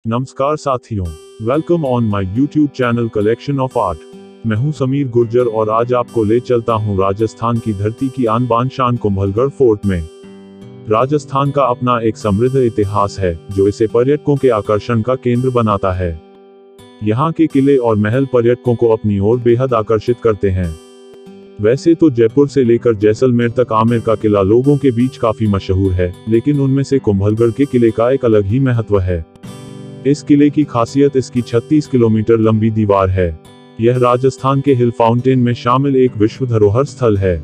नमस्कार साथियों, welcome on my YouTube channel collection of art. मैं हूं समीर गुर्जर और आज आपको ले चलता हूं राजस्थान की धरती की आन बान शान कुंभलगढ़ फोर्ट में। राजस्थान का अपना एक समृद्ध इतिहास है जो इसे पर्यटकों के आकर्षण का केंद्र बनाता है। यहाँ के किले और महल पर्यटकों को अपनी ओर बेहद आकर्षित करते हैं। वैसे तो जयपुर से लेकर जैसलमेर तक आमेर का किला लोगों के बीच काफी मशहूर है, लेकिन उनमें से कुंभलगढ़ के किले का एक अलग ही महत्व है। इस किले की खासियत इसकी 36 किलोमीटर लंबी दीवार है। यह राजस्थान के हिल फाउंटेन में शामिल एक विश्व धरोहर स्थल है।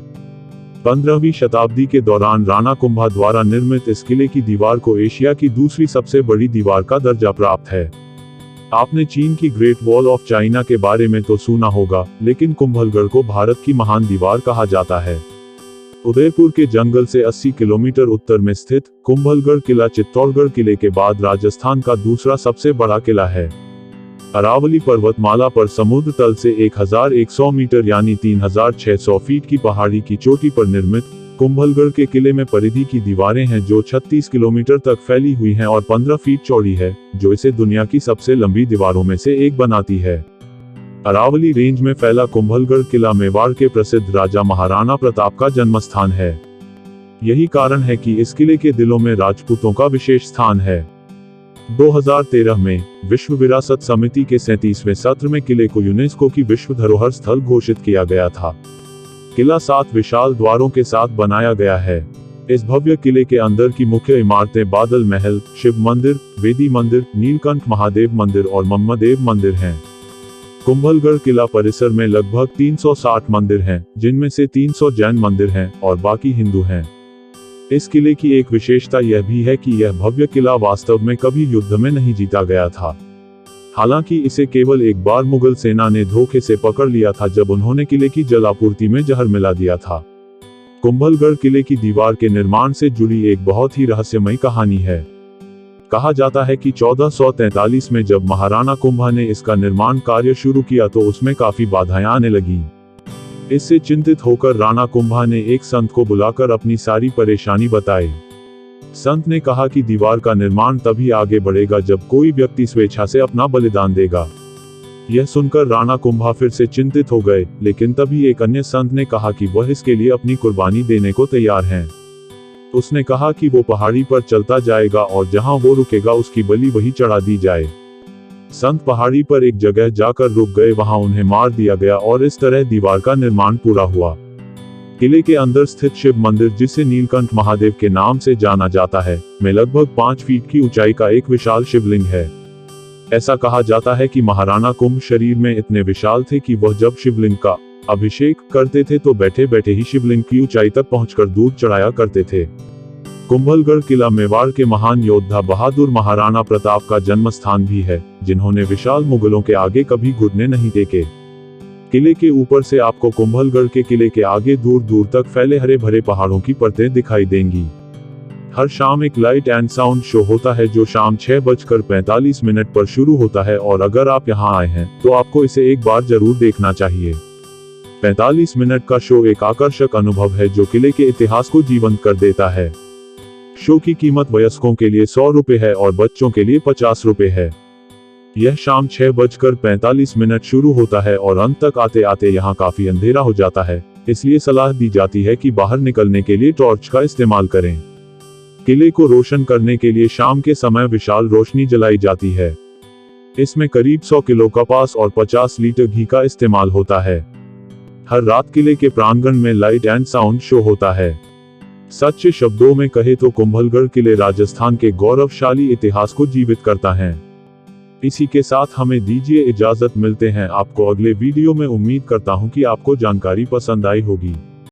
15वीं शताब्दी के दौरान राणा कुंभा द्वारा निर्मित इस किले की दीवार को एशिया की दूसरी सबसे बड़ी दीवार का दर्जा प्राप्त है। आपने चीन की ग्रेट वॉल ऑफ चाइना के बारे में तो सुना होगा, लेकिन कुंभलगढ़ को भारत की महान दीवार कहा जाता है। उदयपुर के जंगल से 80 किलोमीटर उत्तर में स्थित कुंभलगढ़ किला चित्तौड़गढ़ किले के बाद राजस्थान का दूसरा सबसे बड़ा किला है। अरावली पर्वतमाला पर समुद्र तल से 1100 मीटर यानी 3600 फीट की पहाड़ी की चोटी पर निर्मित कुंभलगढ़ के किले में परिधि की दीवारें हैं जो 36 किलोमीटर तक फैली हुई हैं और 15 फीट चौड़ी है, जो इसे दुनिया की सबसे लंबी दीवारों में से एक बनाती है। अरावली रेंज में फैला कुंभलगढ़ किला मेवाड़ के प्रसिद्ध राजा महाराणा प्रताप का जन्मस्थान है। यही कारण है कि इस किले के दिलों में राजपूतों का विशेष स्थान है। 2013 में विश्व विरासत समिति के 37वें सत्र में किले को यूनेस्को की विश्व धरोहर स्थल घोषित किया गया था। किला 7 विशाल द्वारों के साथ बनाया गया है। इस भव्य किले के अंदर की मुख्य इमारतें बादल महल, शिव मंदिर, वेदी मंदिर, नीलकंठ महादेव मंदिर और मम्मदेव मंदिर हैं। कुंभलगढ़ किला परिसर में लगभग 360 मंदिर हैं, जिनमें से 300 जैन मंदिर हैं और बाकी हिंदू हैं। इस किले की एक विशेषता यह भी है कि यह भव्य किला वास्तव में कभी युद्ध में नहीं जीता गया था। हालांकि इसे केवल एक बार मुगल सेना ने धोखे से पकड़ लिया था जब उन्होंने किले की जल आपूर्ति में जहर मिला दिया था। कुंभलगढ़ किले की दीवार के निर्माण से जुड़ी एक बहुत ही रहस्यमयी कहानी है। कहा जाता है कि 1443 में जब महाराणा कुंभा ने इसका निर्माण कार्य शुरू किया तो उसमें काफी बाधाएं आने लगीं। इससे चिंतित होकर राणा कुंभा ने एक संत को बुलाकर अपनी सारी परेशानी बताई। संत ने कहा कि दीवार का निर्माण तभी आगे बढ़ेगा जब कोई व्यक्ति स्वेच्छा से अपना बलिदान देगा। यह सुनकर राणा कुंभा फिर से चिंतित हो गए, लेकिन तभी एक अन्य संत ने कहा कि वह इसके लिए अपनी कुर्बानी देने को तैयार हैं। उसने कहा कि वो पहाड़ी पर चलता जाएगा और जहां वो रुकेगा उसकी बलि वही चढ़ा दी जाए। संत पहाड़ी पर एक जगह जाकर रुक गए, वहां उन्हें मार दिया गया और इस तरह दीवार का निर्माण पूरा हुआ। किले के अंदर स्थित शिव मंदिर, जिसे नीलकंठ महादेव के नाम से जाना जाता है, में लगभग 5 फीट की ऊंचाई का एक विशाल शिवलिंग है। ऐसा कहा जाता है कि महाराणा कुंभ शरीर में इतने विशाल थे कि वह जब शिवलिंग का अभिषेक करते थे तो बैठे बैठे ही शिवलिंग की ऊंचाई तक पहुंचकर दूध चढ़ाया करते थे। कुंभलगढ़ किला मेवाड़ के महान योद्धा बहादुर महाराणा प्रताप का जन्म स्थान भी है, जिन्होंने विशाल मुगलों के आगे कभी घुटने नहीं टेके। किले के ऊपर से आपको कुंभलगढ़ के किले के आगे दूर दूर तक फैले हरे भरे पहाड़ों की परतें दिखाई देंगी। हर शाम एक लाइट एंड साउंड शो होता है जो शाम 6:45 पर शुरू होता है, और अगर आप यहाँ आए हैं तो आपको इसे एक बार जरूर देखना चाहिए। 45 मिनट का शो एक आकर्षक अनुभव है जो किले के इतिहास को जीवंत कर देता है। शो की कीमत वयस्कों के लिए 100 रुपए है और बच्चों के लिए 50 रुपए है। यह शाम 6:45 शुरू होता है और अंत तक आते आते यहाँ काफी अंधेरा हो जाता है, इसलिए सलाह दी जाती है कि बाहर निकलने के लिए टॉर्च का इस्तेमाल करें। किले को रोशन करने के लिए शाम के समय विशाल रोशनी जलाई जाती है। इसमें करीब 100 किलो कपास और 50 लीटर घी का इस्तेमाल होता है। हर रात किले के प्रांगण में लाइट एंड साउंड शो होता है। सच्चे शब्दों में कहे तो कुंभलगढ़ किले राजस्थान के गौरवशाली इतिहास को जीवित करता है। इसी के साथ हमें दीजिए इजाजत, मिलते हैं आपको अगले वीडियो में। उम्मीद करता हूं कि आपको जानकारी पसंद आई होगी।